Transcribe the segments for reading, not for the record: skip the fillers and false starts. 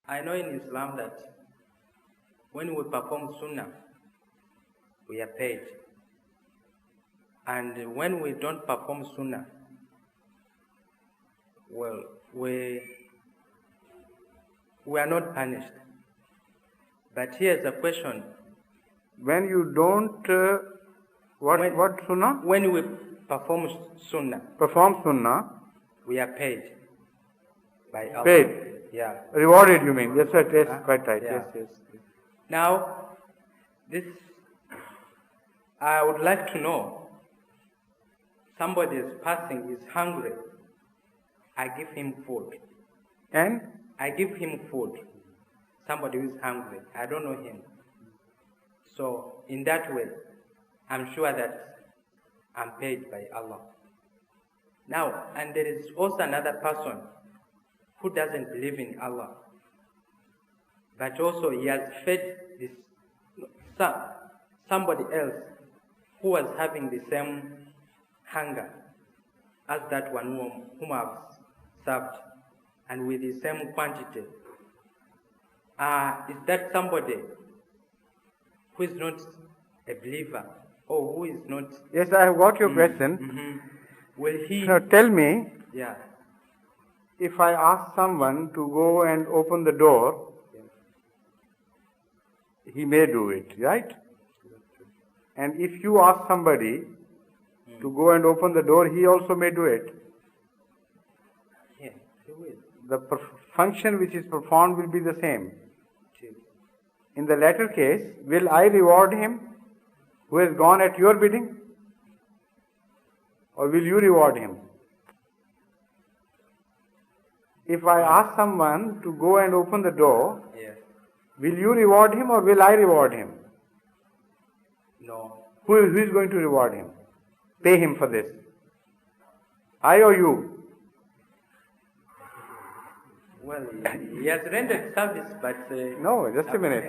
I know in Islam that when we perform sunnah, we are paid. And when we don't perform sunnah, well, we are not punished. But here's a question. When you don't, what sunnah? When we perform sunnah, we are paid by Allah. Paid? Yeah. Rewarded, you mean? Yes, right, yes, quite right. Yeah. Yes. Now, I would like to know, somebody is passing, is hungry, I give him food. And? I give him food. Somebody who is hungry, I don't know him. So, in that way, I'm sure that I'm paid by Allah. Now, and there is also another person who doesn't believe in Allah, but also he has fed somebody else who was having the same hunger as that one whom I've served, and with the same quantity. Is that somebody who is not a believer, or who is not... Yes, I have got your question. Mm-hmm. Will he... Now tell me, yeah. If I ask someone to go and open the door, he may do it, right? And if you ask somebody to go and open the door, he also may do it. Yeah, he will. The function which is performed will be the same. In the latter case, will I reward him who has gone at your bidding? Or will you reward him? If I ask someone to go and open the door, yes, will you reward him or will I reward him? No. Who is going to reward him? Pay him for this? I or you? Well, he has rendered service, but... No, just a minute.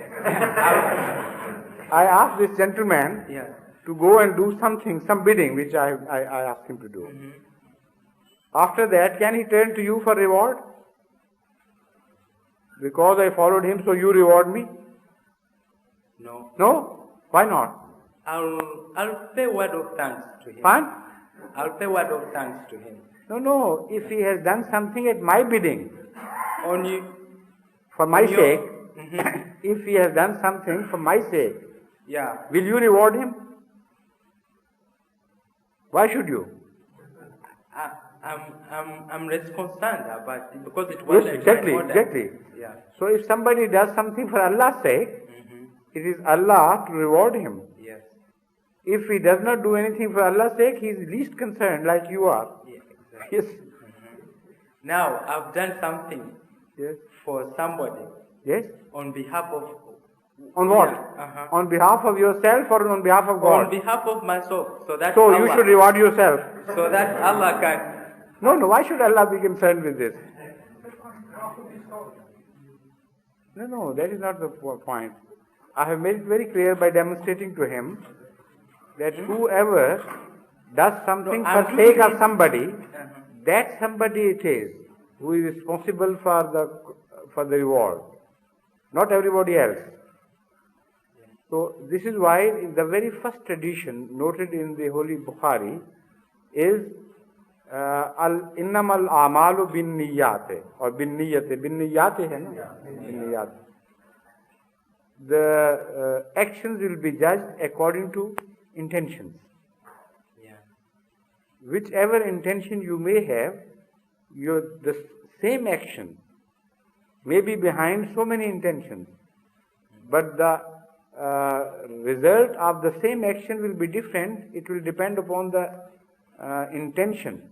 I asked this gentleman to go and do something, some bidding, which I asked him to do. Mm-hmm. After that, can he turn to you for reward? Because I followed him, so you reward me? No. No? Why not? I'll say word of thanks to him. Fine? I'll say word of thanks to him. No. If he has done something at my bidding, for my sake, if he has done something for my sake, will you reward him? Why should you? I'm less concerned about because it was exactly. Yeah. So if somebody does something for Allah's sake, it is Allah to reward him. Yes. If he does not do anything for Allah's sake, he is least concerned, like you are. Yeah, exactly. Yes. Now I've done something for somebody. Yes. On behalf of. On what? On behalf of yourself or on behalf of God? On behalf of myself. So Allah, you should reward yourself. So that Allah can. No. Why should Allah be concerned with this? No. That is not the point. I have made it very clear by demonstrating to him that whoever does something for sake of somebody, that somebody it is who is responsible for the reward, not everybody else. So this is why the very first tradition noted in the Holy Bukhari is innamal a'malu bin niyyate or bin niyyate hai na? Bin niyyate. The actions will be judged according to intentions. Whichever intention you may have, the same action may be behind so many intentions, but the result of the same action will be different. It will depend upon the intention.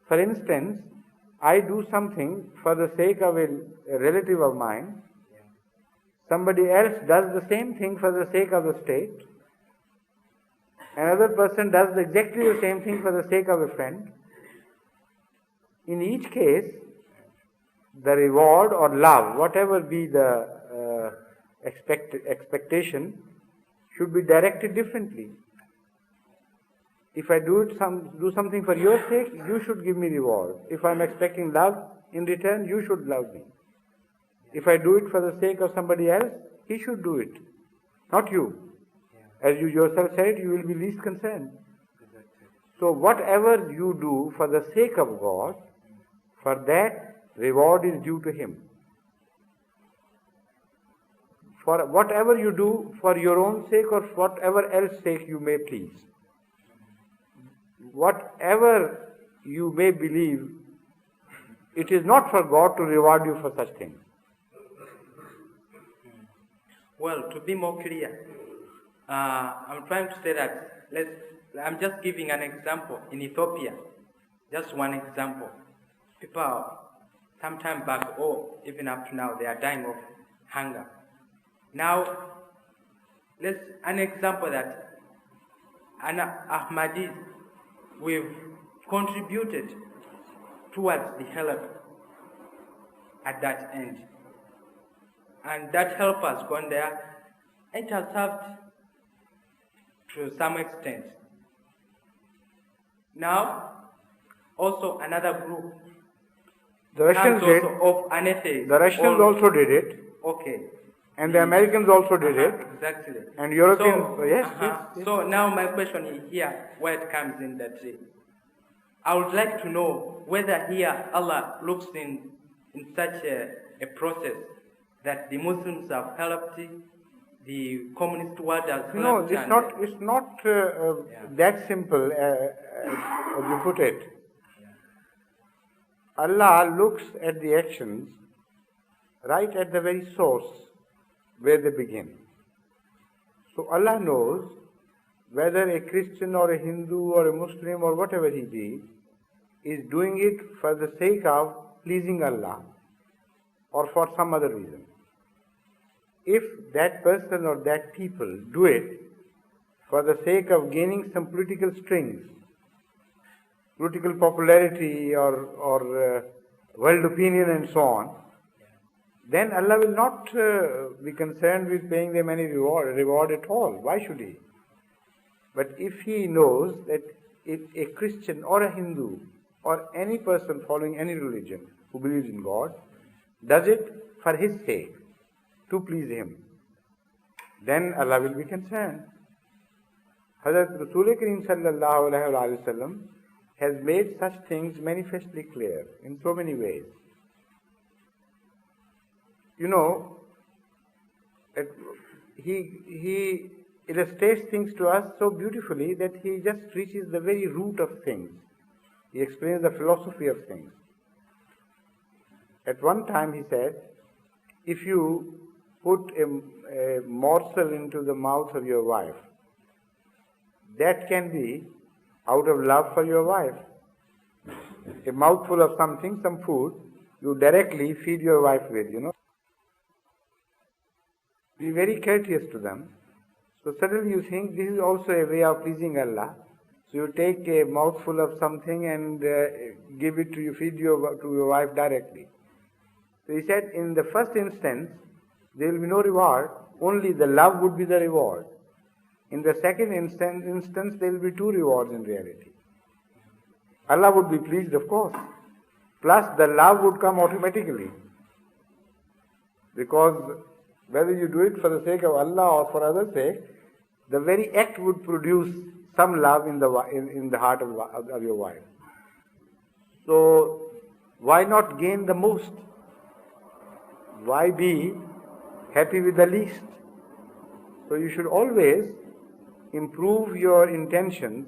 For instance, I do something for the sake of a relative of mine. Somebody else does the same thing for the sake of the state. Another person does exactly the same thing for the sake of a friend. In each case, the reward or love, whatever be the expectation, should be directed differently. If I do something for your sake, you should give me reward. If I am expecting love in return, you should love me. If I do it for the sake of somebody else, he should do it, not you. Yeah. As you yourself said, you will be least concerned. Exactly. So whatever you do for the sake of God, for that reward is due to Him. For whatever you do for your own sake or whatever else sake you may please, whatever you may believe, it is not for God to reward you for such things. Well, to be more clear, I'm trying to say that I'm just giving an example. In Ethiopia, just one example. People, some time back, or even up to now, they are dying of hunger. Now, let's an example that an Ahmadis, we've contributed towards the help at that end. And that help has gone there. It has helped to some extent. Now, also another group. The Russians did. Of an atheist. The Russians also did it. Okay. And the Americans also did it. Exactly. And Europeans, So, yes. So now my question is here, where it comes in that I would like to know whether here Allah looks in such a process that the Muslims have helped, the communist world has helped. No, it's not that simple as you put it. Allah looks at the actions right at the very source where they begin. So Allah knows whether a Christian or a Hindu or a Muslim or whatever he be is doing it for the sake of pleasing Allah or for some other reason. If that person or that people do it for the sake of gaining some political strings, political popularity or world opinion and so on, then Allah will not be concerned with paying them any reward at all. Why should He? But if He knows that if a Christian or a Hindu or any person following any religion who believes in God does it for His sake, to please Him, then Allah will be concerned. Hazrat Rasul Kareem sallallahu alayhi wa sallam has made such things manifestly clear in so many ways. You know, he illustrates things to us so beautifully that he just reaches the very root of things. He explains the philosophy of things. At one time he said, if you put a morsel into the mouth of your wife, that can be out of love for your wife. A mouthful of something, some food, you directly feed your wife with, Be very courteous to them. So suddenly you think this is also a way of pleasing Allah. So you take a mouthful of something and give it to you, feed to your wife directly. So he said, in the first instance, there will be no reward, only the love would be the reward. In the second instance, there will be two rewards in reality. Allah would be pleased, of course. Plus the love would come automatically. Because whether you do it for the sake of Allah or for others' sake, the very act would produce some love in the heart of your wife. So why not gain the most? Why be happy with the least? So you should always improve your intentions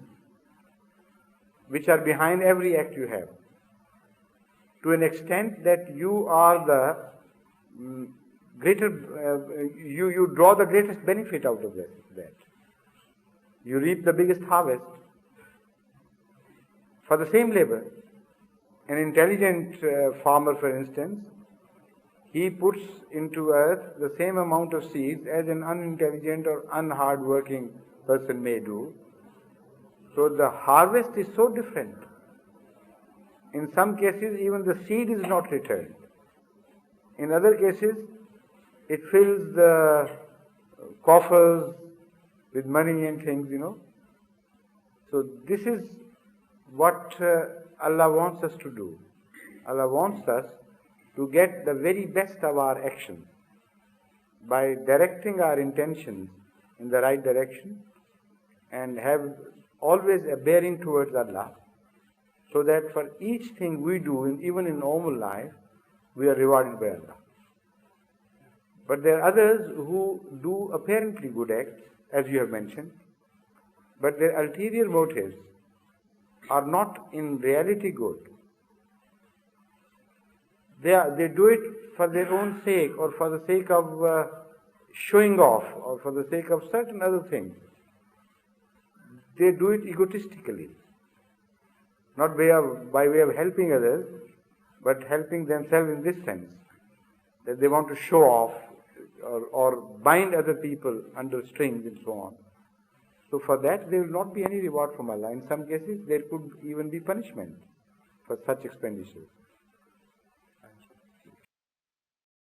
which are behind every act you have, to an extent that you are the you draw the greatest benefit out of that. You reap the biggest harvest. For the same labor, an intelligent farmer, for instance, he puts into earth the same amount of seeds as an unintelligent or unhard-working person may do. So the harvest is so different. In some cases, even the seed is not returned. In other cases, it fills the coffers with money and things, So this is what Allah wants us to do. Allah wants us to get the very best of our actions by directing our intentions in the right direction and have always a bearing towards Allah, so that for each thing we do, even in normal life, we are rewarded by Allah. But there are others who do apparently good acts, as you have mentioned, but their ulterior motives are not in reality good. They do it for their own sake, or for the sake of showing off, or for the sake of certain other things. They do it egotistically, not by way of helping others, but helping themselves in this sense, that they want to show off or bind other people under strings and so on. So for that there will not be any reward from Allah. In some cases there could even be punishment for such expenditures.